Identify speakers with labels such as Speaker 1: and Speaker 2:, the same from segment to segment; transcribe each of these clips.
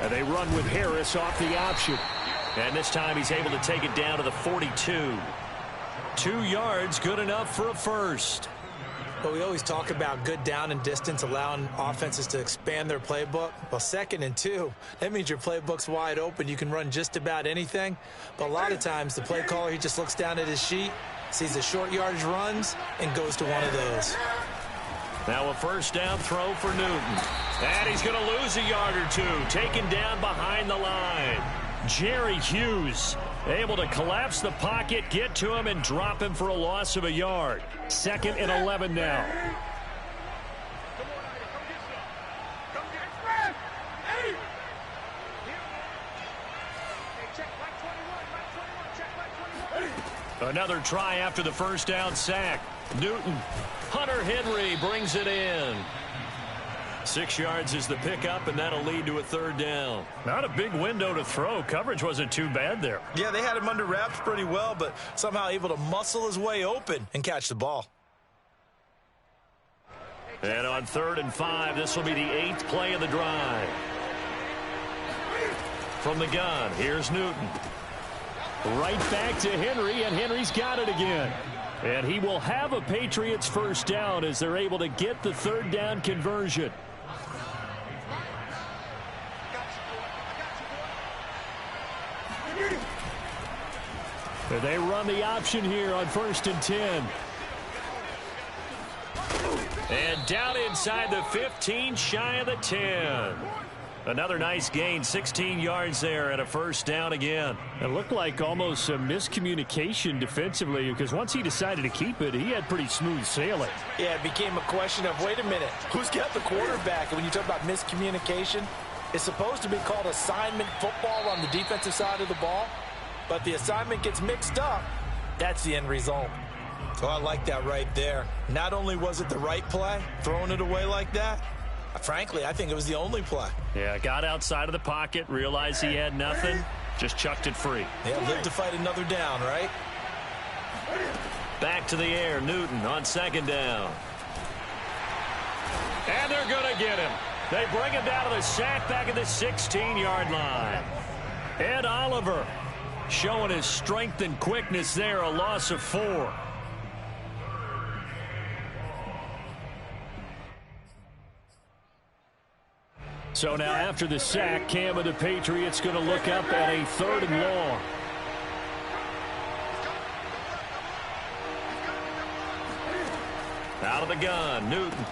Speaker 1: And they run with Harris off the option. And this time he's able to take it down to the 42. 2 yards, good enough for a first.
Speaker 2: But we always talk about good down and distance, allowing offenses to expand their playbook. Well, 2nd and 2, that means your playbook's wide open. You can run just about anything. But a lot of times the play caller, he just looks down at his sheet, sees the short yardage runs, and goes to one of those.
Speaker 1: Now a first down throw for Newton. And he's going to lose a yard or 2, taken down behind the line. Jerry Hughes able to collapse the pocket, get to him, and drop him for a loss of a yard. 2nd and 11 now. Another try after the first down sack. Newton. Hunter Henry brings it in. 6 yards is the pickup, and that'll lead to a 3rd down. Not a big window to throw. Coverage wasn't too bad there.
Speaker 2: Yeah, they had him under wraps pretty well, but somehow able to muscle his way open and catch the ball.
Speaker 1: And on 3rd and 5, this will be the 8th play of the drive. From the gun, here's Newton. Right back to Henry, and Henry's got it again. And he will have a Patriots first down as they're able to get the 3rd down conversion. And they run the option here on 1st and 10. And down inside the 15, shy of the 10. Another nice gain, 16 yards there, and a first down again. It looked like almost a miscommunication defensively, because once he decided to keep it, he had pretty smooth sailing.
Speaker 2: Yeah, it became a question of, wait a minute, who's got the quarterback? And when you talk about miscommunication, it's supposed to be called assignment football on the defensive side of the ball, but the assignment gets mixed up. That's the end result. So I like that right there. Not only was it the right play, throwing it away like that, frankly, I think it was the only play.
Speaker 1: Yeah, got outside of the pocket, realized he had nothing, just chucked it free.
Speaker 2: Yeah, live to fight another down, right?
Speaker 1: Back to the air, Newton on 2nd down. And they're going to get him. They bring him down to the sack back at the 16-yard line. Ed Oliver showing his strength and quickness there, a loss of 4. So now after the sack, Cam of the Patriots going to look up at a 3rd and long. Out of the gun, Newton.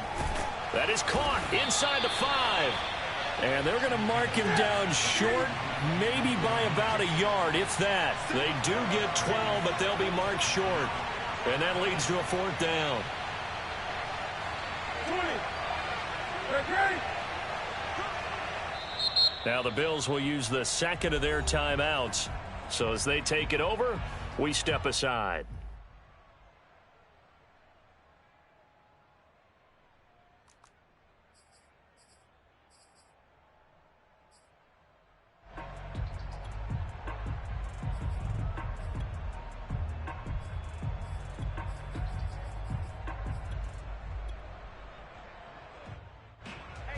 Speaker 1: That is caught inside the 5. And they're going to mark him down short, maybe by about a yard, if that. They do get 12, but they'll be marked short. And that leads to a 4th down. 20. Now the Bills will use the 2nd of their timeouts. So as they take it over, we step aside.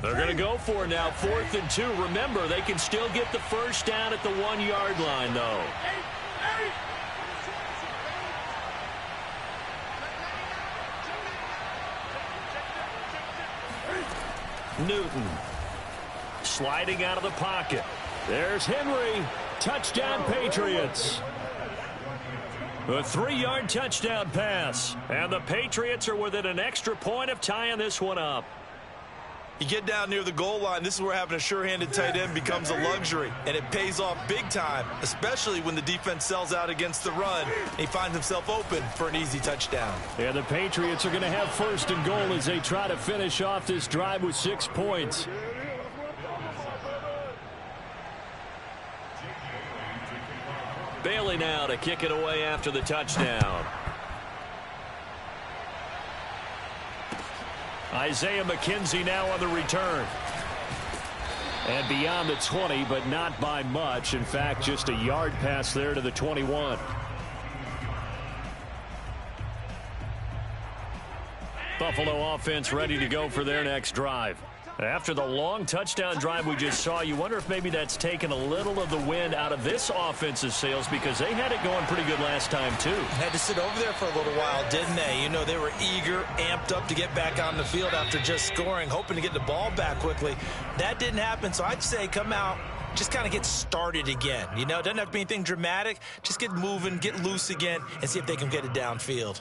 Speaker 1: They're going to go for it now, 4th and 2. Remember, they can still get the first down at the 1-yard line, though. Newton sliding out of the pocket. There's Henry. Touchdown, Patriots. A 3-yard touchdown pass. And the Patriots are within an extra point of tying this one up.
Speaker 2: You get down near the goal line, this is where having a sure-handed tight end becomes a luxury, and it pays off big time, especially when the defense sells out against the run. He finds himself open for an easy touchdown.
Speaker 1: Yeah, the Patriots are going to have 1st and goal as they try to finish off this drive with 6 points. Bailey now to kick it away after the touchdown. Isaiah McKenzie now on the return. And beyond the 20, but not by much. In fact, just a yard pass there to the 21. Buffalo offense ready to go for their next drive. After the long touchdown drive we just saw, you wonder if maybe that's taken a little of the wind out of this offensive sails because they had it going pretty good last time too.
Speaker 2: Had to sit over there for a little while, didn't they? You know, they were eager, amped up to get back on the field after just scoring, hoping to get the ball back quickly. That didn't happen, so I'd say come out, just kind of get started again. You know, it doesn't have to be anything dramatic. Just get moving, get loose again, and see if they can get it downfield.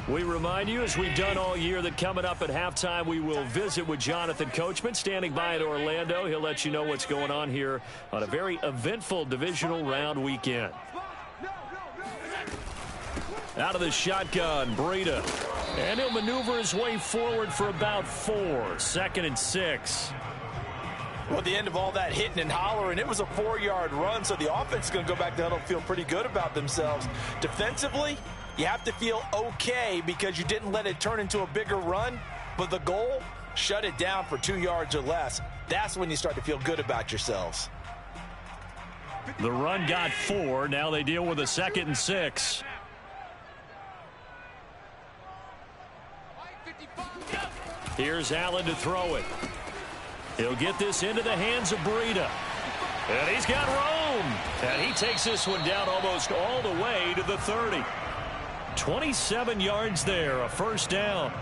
Speaker 1: We remind you, as we've done all year, that coming up at halftime, we will visit with Jonathan Coachman, standing by at Orlando. He'll let you know what's going on here on a very eventful divisional round weekend. Out of the shotgun, Breida. And he'll maneuver his way forward for about 4. 2nd and 6.
Speaker 2: Well, at the end of all that hitting and hollering, it was a 4-yard run, so the offense is going to go back to huddle, feel pretty good about themselves. Defensively, you have to feel okay because you didn't let it turn into a bigger run, but the goal, shut it down for 2 yards or less. That's when you start to feel good about yourselves.
Speaker 1: The run got 4. Now they deal with a 2nd and 6. Here's Allen to throw it. He'll get this into the hands of Breida. And he's got room. And he takes this one down almost all the way to the 30. 27 yards there, a first down.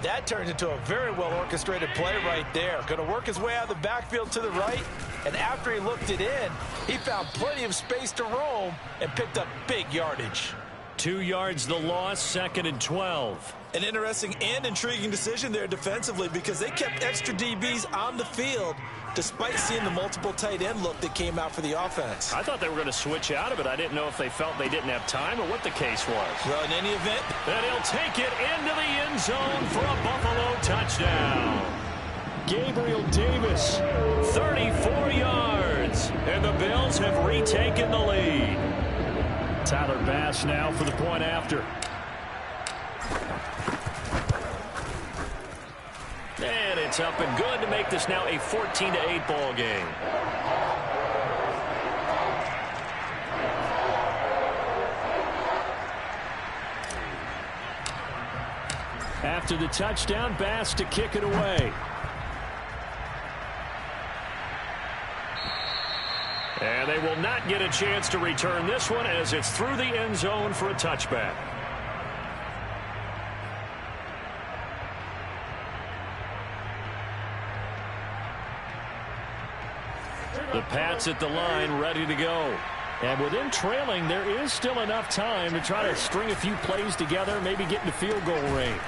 Speaker 2: That turns into a very well-orchestrated play right there. Going to work his way out of the backfield to the right, and after he looked it in, he found plenty of space to roam and picked up big yardage.
Speaker 1: 2 yards the loss, 2nd and 12.
Speaker 2: An interesting and intriguing decision there defensively because they kept extra DBs on the field despite seeing the multiple tight end look that came out for the offense.
Speaker 1: I thought they were going to switch out of it. I didn't know if they felt they didn't have time or what the case was.
Speaker 2: Well, in any event,
Speaker 1: and he'll take it into the end zone for a Buffalo touchdown. Gabriel Davis, 34 yards, and the Bills have retaken the lead. Tyler Bass now for the point after. And it's up and good to make this now a 14-8 ball game. After the touchdown, Bass to kick it away. And they will not get a chance to return this one as it's through the end zone for a touchback. The Pats at the line, ready to go. And with them trailing, there is still enough time to try to string a few plays together, maybe get into field goal range.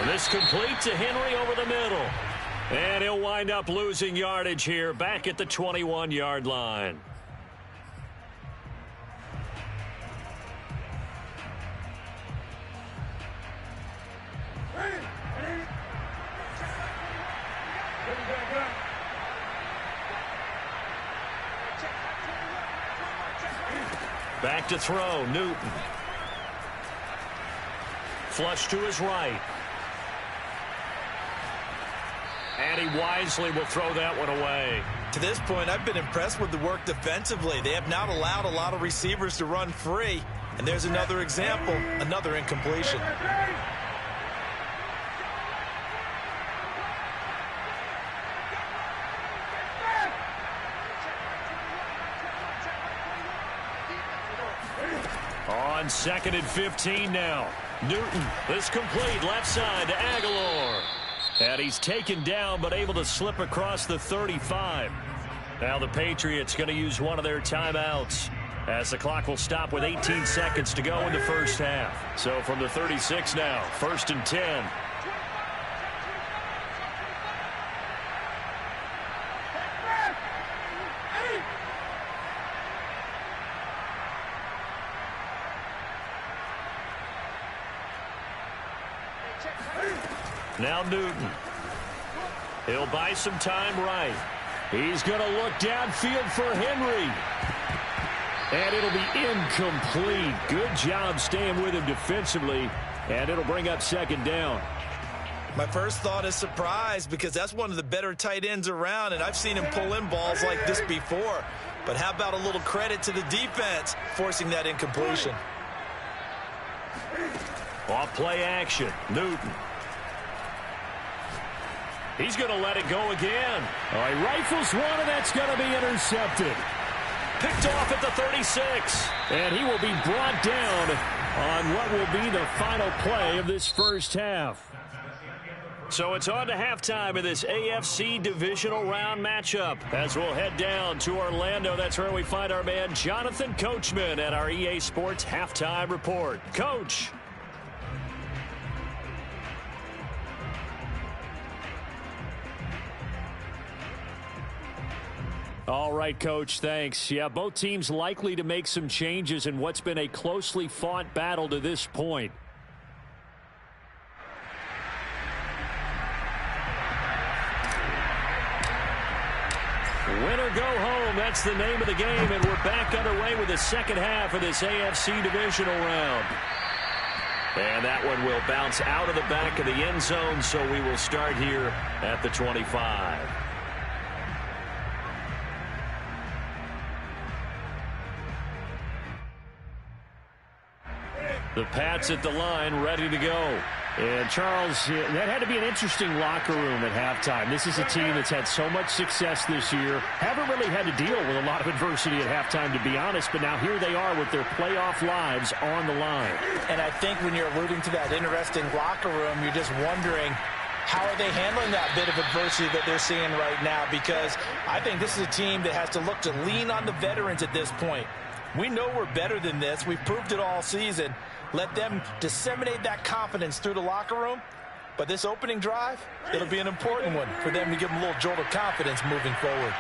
Speaker 1: And this complete to Henry over the middle. And he'll wind up losing yardage here back at the 21-yard line. Back to throw, Newton. Flush to his right. And he wisely will throw that one away.
Speaker 2: To this point, I've been impressed with the work defensively. They have not allowed a lot of receivers to run free. And there's another example, another incompletion.
Speaker 1: On 2nd and 15 now. Newton, this complete left side to Aguilar. And he's taken down but able to slip across the 35. Now the Patriots going to use one of their timeouts as the clock will stop with 18 seconds to go in the first half. So from the 36 now, 1st and 10. Now Newton. He'll buy some time right. He's going to look downfield for Henry. And it'll be incomplete. Good job staying with him defensively. And it'll bring up 2nd down.
Speaker 2: My first thought is surprise because that's one of the better tight ends around, and I've seen him pull in balls like this before. But how about a little credit to the defense forcing that incompletion?
Speaker 1: Off play action. Newton. He's going to let it go again.
Speaker 3: All right, rifles one, and that's going to be intercepted.
Speaker 1: Picked off at the 36.
Speaker 3: And he will be brought down on what will be the final play of this first half.
Speaker 1: So it's on to halftime of this AFC divisional round matchup. As we'll head down to Orlando, that's where we find our man Jonathan Coachman at our EA Sports Halftime Report. Coach.
Speaker 3: All right, Coach, thanks. Yeah, both teams likely to make some changes in what's been a closely fought battle to this point.
Speaker 1: Win or go home, that's the name of the game, and we're back underway with the second half of this AFC divisional round. And that one will bounce out of the back of the end zone, so we will start here at the 25. The Pats at the line, ready to go.
Speaker 3: And, Charles, that had to be an interesting locker room at halftime. This is a team that's had so much success this year. Haven't really had to deal with a lot of adversity at halftime, to be honest. But now here they are with their playoff lives on the line.
Speaker 2: And I think when you're alluding to that interesting locker room, you're just wondering, how are they handling that bit of adversity that they're seeing right now? Because I think this is a team that has to look to lean on the veterans at this point. We know we're better than this. We've proved it all season. Let them disseminate that confidence through the locker room. But this opening drive, it'll be an important one for them to give them a little jolt of confidence moving forward.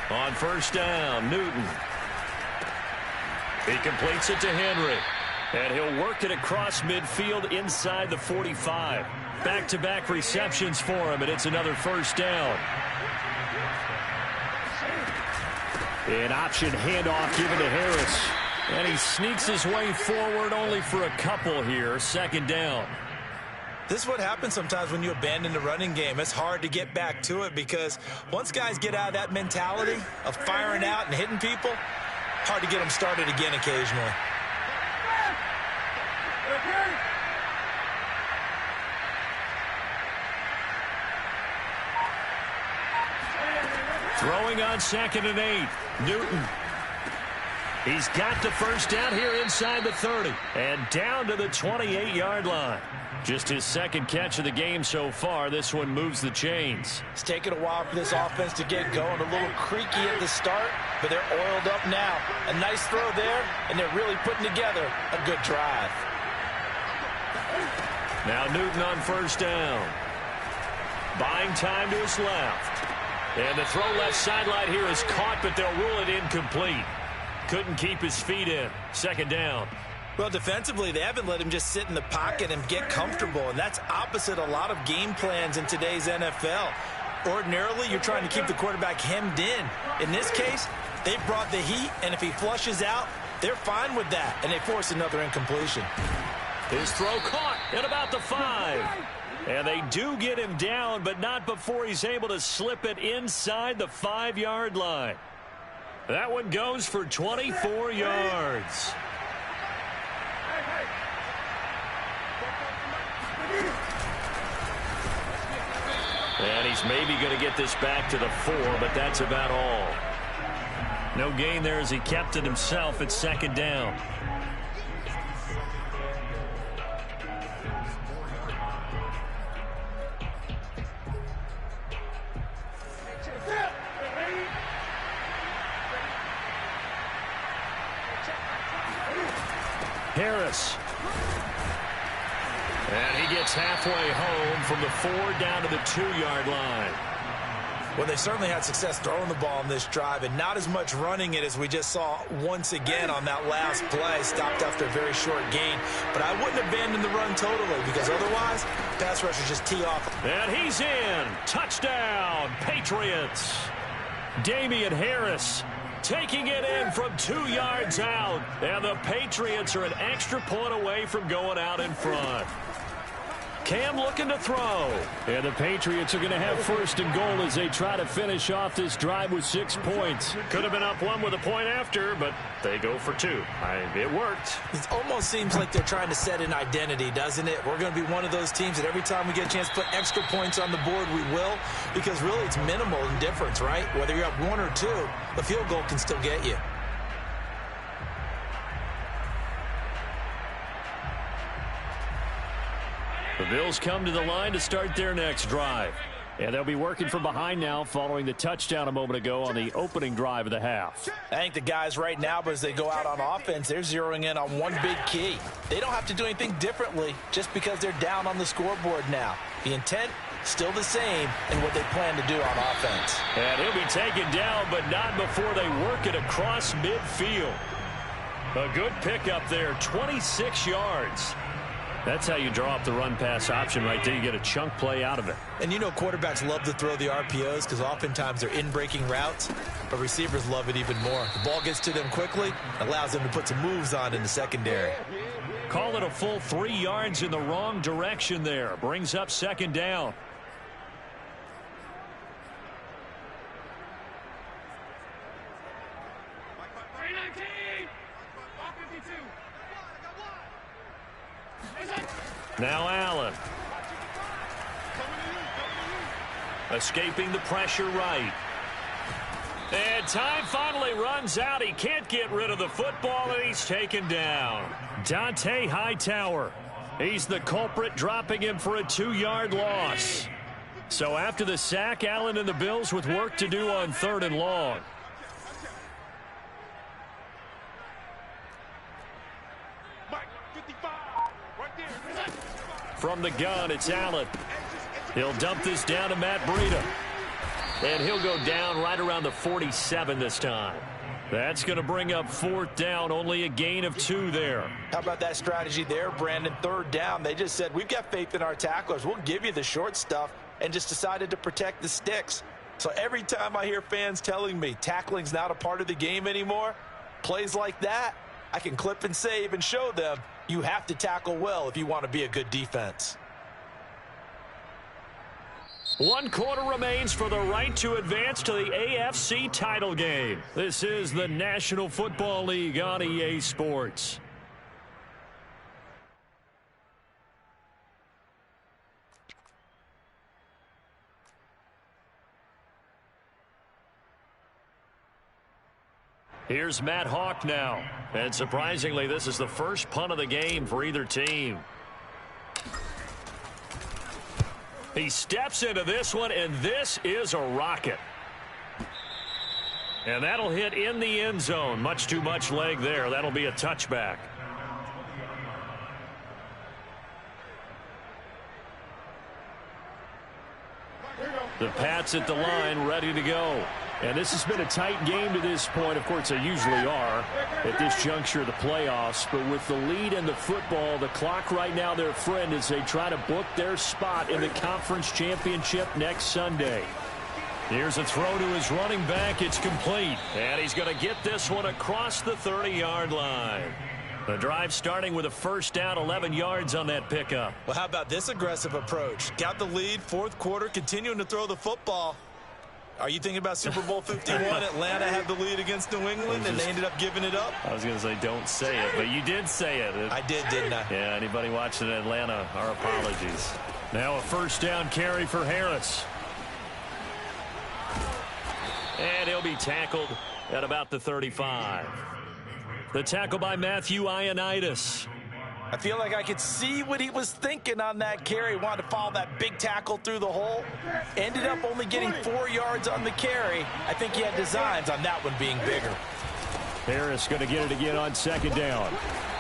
Speaker 1: On first down, Newton. He completes it to Henry. And he'll work it across midfield inside the 45. Back-to-back receptions for him, and it's another first down.
Speaker 3: An option handoff given to Harris.
Speaker 1: And he sneaks his way forward only for a couple here. Second down.
Speaker 2: This is what happens sometimes when you abandon the running game. It's hard to get back to it because once guys get out of that mentality of firing out and hitting people, hard to get them started again occasionally.
Speaker 1: Throwing on 2nd and 8. Newton. He's got the first down here inside the 30. And down to the 28-yard line. Just his second catch of the game so far. This one moves the chains.
Speaker 2: It's taken a while for this offense to get going. A little creaky at the start, but they're oiled up now. A nice throw there, and they're really putting together a good drive.
Speaker 1: Now Newton on first down. Buying time to his left. And the throw left sideline here is caught, but they'll rule it incomplete. Couldn't keep his feet in. Second down.
Speaker 2: Well, defensively, they haven't let him just sit in the pocket and get comfortable, and that's opposite a lot of game plans in today's NFL. Ordinarily, you're trying to keep the quarterback hemmed in. In this case, they brought the heat, and if he flushes out, they're fine with that, and they force another incompletion.
Speaker 1: His throw caught at about the 5. And they do get him down, but not before he's able to slip it inside the 5-yard line. That one goes for 24 yards. And he's maybe going to get this back to the 4, but that's about all. No gain there as he kept it himself at second down. Harris. And he gets halfway home from the 4 down to the 2-yard line.
Speaker 2: Well, they certainly had success throwing the ball in this drive, and not as much running it as we just saw once again on that last play. Stopped after a very short gain. But I wouldn't abandon the run totally, because otherwise, pass rushers just tee off.
Speaker 1: And he's in. Touchdown, Patriots. Damian Harris taking it in from 2 yards out. And the Patriots are an extra point away from going out in front. Cam looking to throw.
Speaker 3: And the Patriots are going to have first and goal as they try to finish off this drive with 6 points.
Speaker 1: Could have been up one with a point after, but they go for 2. It worked.
Speaker 2: It almost seems like they're trying to set an identity, doesn't it? We're going to be one of those teams that every time we get a chance to put extra points on the board, we will. Because really it's minimal in difference, right? Whether you're up 1 or 2, the field goal can still get you.
Speaker 3: The Bills come to the line to start their next drive. And they'll be working from behind now following the touchdown a moment ago on the opening drive of the half.
Speaker 2: I think the guys right now, as they go out on offense, they're zeroing in on one big key. They don't have to do anything differently just because they're down on the scoreboard now. The intent, still the same in what they plan to do on offense.
Speaker 1: And he'll be taken down, but not before they work it across midfield. A good pickup there, 26 yards.
Speaker 3: That's how you draw up the run-pass option right there. You get a chunk play out of it.
Speaker 2: And you know quarterbacks love to throw the RPOs because oftentimes they're in-breaking routes, but receivers love it even more. The ball gets to them quickly, allows them to put some moves on in the secondary.
Speaker 1: Call it a full 3 yards in the wrong direction there. Brings up second down. Now Allen. Escaping the pressure right. And time finally runs out. He can't get rid of the football, and he's taken down. Dante Hightower. He's the culprit, dropping him for a 2-yard loss. So after the sack, Allen and the Bills with work to do on 3rd and long. From the gun, it's Allen. He'll dump this down to Matt Breida. And he'll go down right around the 47 this time. That's going to bring up 4th down, only a gain of 2 there.
Speaker 2: How about that strategy there, Brandon? 3rd down, they just said, we've got faith in our tacklers. We'll give you the short stuff, and just decided to protect the sticks. So every time I hear fans telling me tackling's not a part of the game anymore, plays like that, I can clip and save and show them you have to tackle well if you want to be a good defense.
Speaker 1: 1 quarter remains for the right to advance to the AFC title game. This is the National Football League on EA Sports. Here's Matt Hawk now. And surprisingly, this is the first punt of the game for either team. He steps into this one, and this is a rocket. And that'll hit in the end zone. Much too much leg there. That'll be a touchback. The Pats at the line, ready to go. And this has been a tight game to this point. Of course, they usually are at this juncture of the playoffs. But with the lead in the football, the clock right now their friend as they try to book their spot in the conference championship next Sunday. Here's a throw to his running back. It's complete. And he's going to get this one across the 30-yard line. The drive starting with a first down, 11 yards on that pickup.
Speaker 2: Well, how about this aggressive approach? Got the lead, 4th quarter, continuing to throw the football. Are you thinking about Super Bowl 51? Atlanta had the lead against New England, and they ended up giving it up?
Speaker 1: I was going to say don't say it, but you did say it.
Speaker 2: I did, didn't I?
Speaker 1: Yeah, anybody watching in Atlanta, our apologies. Now a first down carry for Harris. And he'll be tackled at about the 35. The tackle by Matthew Ioannidis.
Speaker 2: I feel like I could see what he was thinking on that carry. Wanted to follow that big tackle through the hole. Ended up only getting 4 yards on the carry. I think he had designs on that one being bigger.
Speaker 1: Harris going to get it again on second down.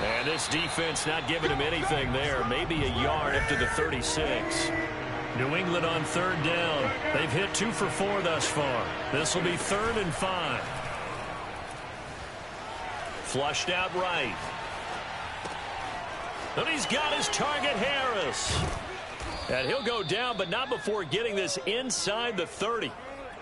Speaker 1: And this defense not giving him anything there. Maybe a yard up to the 36. New England on 3rd down. They've hit 2 for 4 thus far. This will be 3rd and 5. Flushed out right. And he's got his target, Harris. And he'll go down, but not before getting this inside the 30.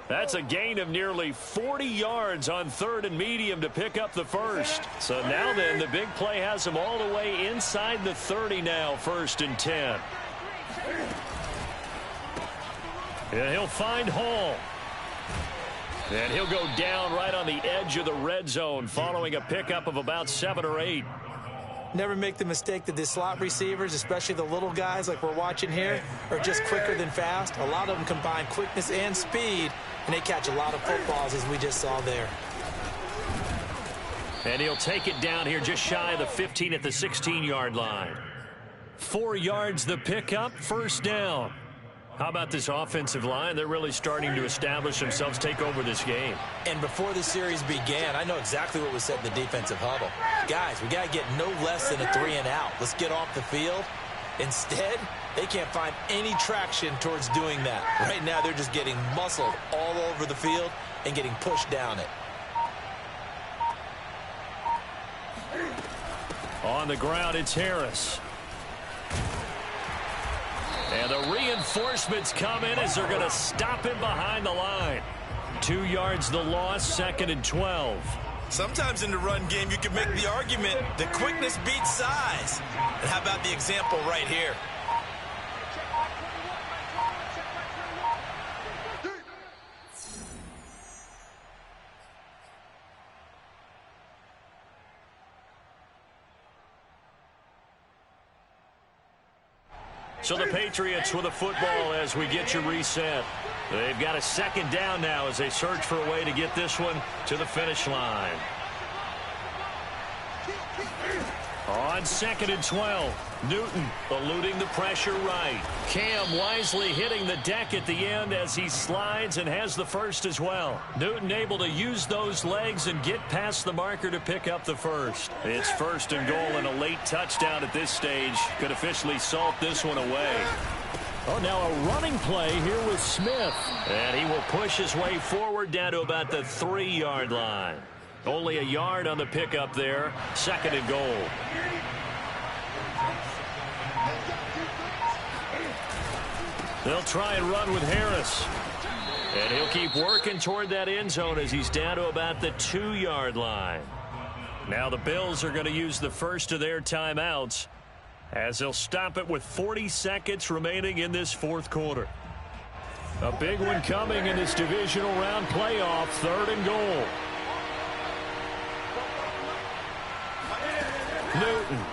Speaker 1: That's a gain of nearly 40 yards on 3rd and medium to pick up the first. So now then, the big play has him all the way inside the 30 now, 1st and 10. And he'll find Hall. And he'll go down right on the edge of the red zone following a pickup of about 7 or 8.
Speaker 2: Never make the mistake that the slot receivers, especially the little guys like we're watching here, are just quicker than fast. A lot of them combine quickness and speed, and they catch a lot of footballs, as we just saw there.
Speaker 1: And he'll take it down here just shy of the 15 at the 16-yard line. 4 yards the pickup, first down. How about this offensive line? They're really starting to establish themselves, take over this game.
Speaker 2: And before the series began, I know exactly what was said in the defensive huddle. Guys, we got to get no less than a 3-and-out. Let's get off the field. Instead, they can't find any traction towards doing that. Right now, they're just getting muscled all over the field and getting pushed down it.
Speaker 1: On the ground, it's Harris. And the reinforcements come in as they're going to stop him behind the line. 2 yards the loss, 2nd and 12.
Speaker 2: Sometimes in the run game, you can make the argument that quickness beats size. And how about the example right here?
Speaker 1: So the Patriots with a football as we get you reset. They've got a 2nd down now as they search for a way to get this one to the finish line. On 2nd and 12, Newton eluding the pressure right. Cam wisely hitting the deck at the end as he slides and has the first as well. Newton able to use those legs and get past the marker to pick up the first. It's 1st and goal and a late touchdown at this stage could officially salt this one away.
Speaker 3: Oh, now a running play here with Smith.
Speaker 1: And he will push his way forward down to about the 3-yard line. Only a yard on the pickup there. 2nd and goal. They'll try and run with Harris. And he'll keep working toward that end zone as he's down to about the 2-yard line. Now the Bills are going to use the first of their timeouts as they'll stop it with 40 seconds remaining in this 4th quarter. A big one coming in this divisional round playoff. 3rd and goal. Newton.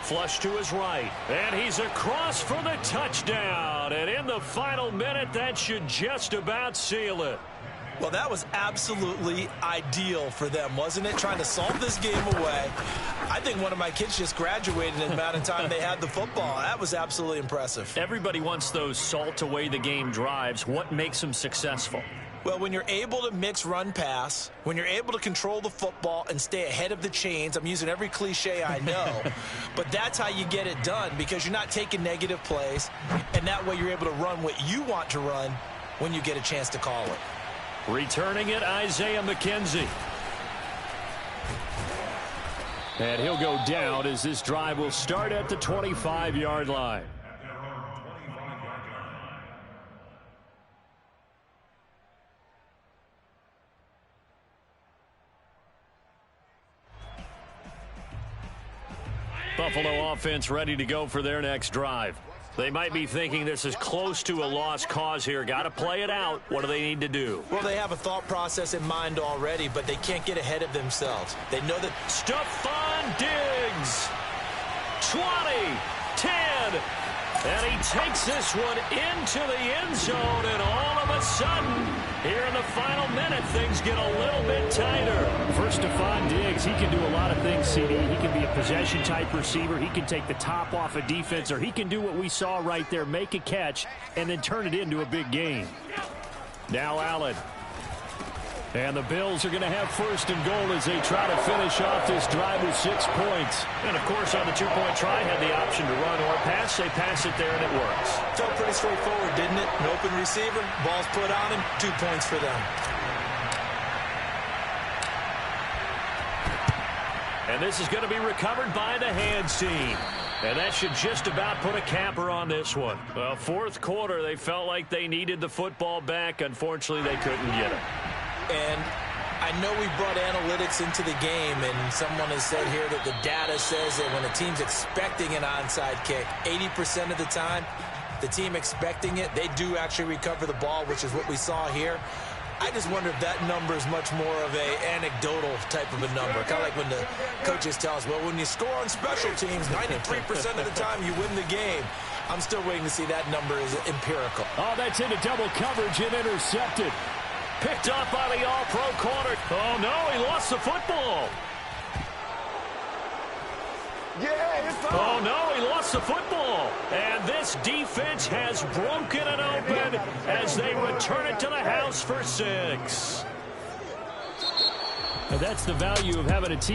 Speaker 1: Flush to his right. And he's across for the touchdown. And in the final minute, that should just about seal it.
Speaker 2: Well, that was absolutely ideal for them, wasn't it? Trying to solve this game away. I think one of my kids just graduated in the amount of time they had the football. That was absolutely impressive.
Speaker 1: Everybody wants those salt away the game drives. What makes them successful?
Speaker 2: Well, when you're able to mix run-pass, when you're able to control the football and stay ahead of the chains, I'm using every cliche I know, but that's how you get it done because you're not taking negative plays, and that way you're able to run what you want to run when you get a chance to call it.
Speaker 1: Returning it, Isaiah McKenzie.
Speaker 3: And he'll go down as this drive will start at the 25-yard line.
Speaker 1: Buffalo offense ready to go for their next drive. They might be thinking this is close to a lost cause here. Got to play it out. What do they need to do?
Speaker 2: Well, they have a thought process in mind already, but they can't get ahead of themselves. They know that.
Speaker 1: Stephon Diggs. 20, 10. And he takes this one into the end zone, and all of a sudden, here in the final minute, things get a little bit tighter.
Speaker 3: For Stephon Diggs, he can do a lot of things, CD. He can be a possession-type receiver. He can take the top off a defense, or he can do what we saw right there, make a catch, and then turn it into a big game. Now Allen. And the Bills are going to have 1st and goal as they try to finish off this drive with 6 points.
Speaker 1: And, of course, on the 2-point try, had the option to run or pass. They pass it there, and it works.
Speaker 2: Felt pretty straightforward, didn't it? An open receiver, ball's put on him, 2 points for them.
Speaker 1: And this is going to be recovered by the hands team. And that should just about put a capper on this one. Well, 4th quarter, they felt like they needed the football back. Unfortunately, they couldn't get it.
Speaker 2: And I know we brought analytics into the game, and someone has said here that the data says that when a team's expecting an onside kick, 80% of the time, the team expecting it, they do actually recover the ball, which is what we saw here. I just wonder if that number is much more of a anecdotal type of a number. Kind of like when the coaches tell us, well, when you score on special teams, 93% of the time you win the game. I'm still waiting to see that number is empirical.
Speaker 3: Oh, that's into double coverage and intercepted.
Speaker 1: Picked up by the all-pro corner. Oh, no, he lost the football. Oh, no, he lost the football. And this defense has broken it open as they return it to the house for 6.
Speaker 3: And that's the value of having a team.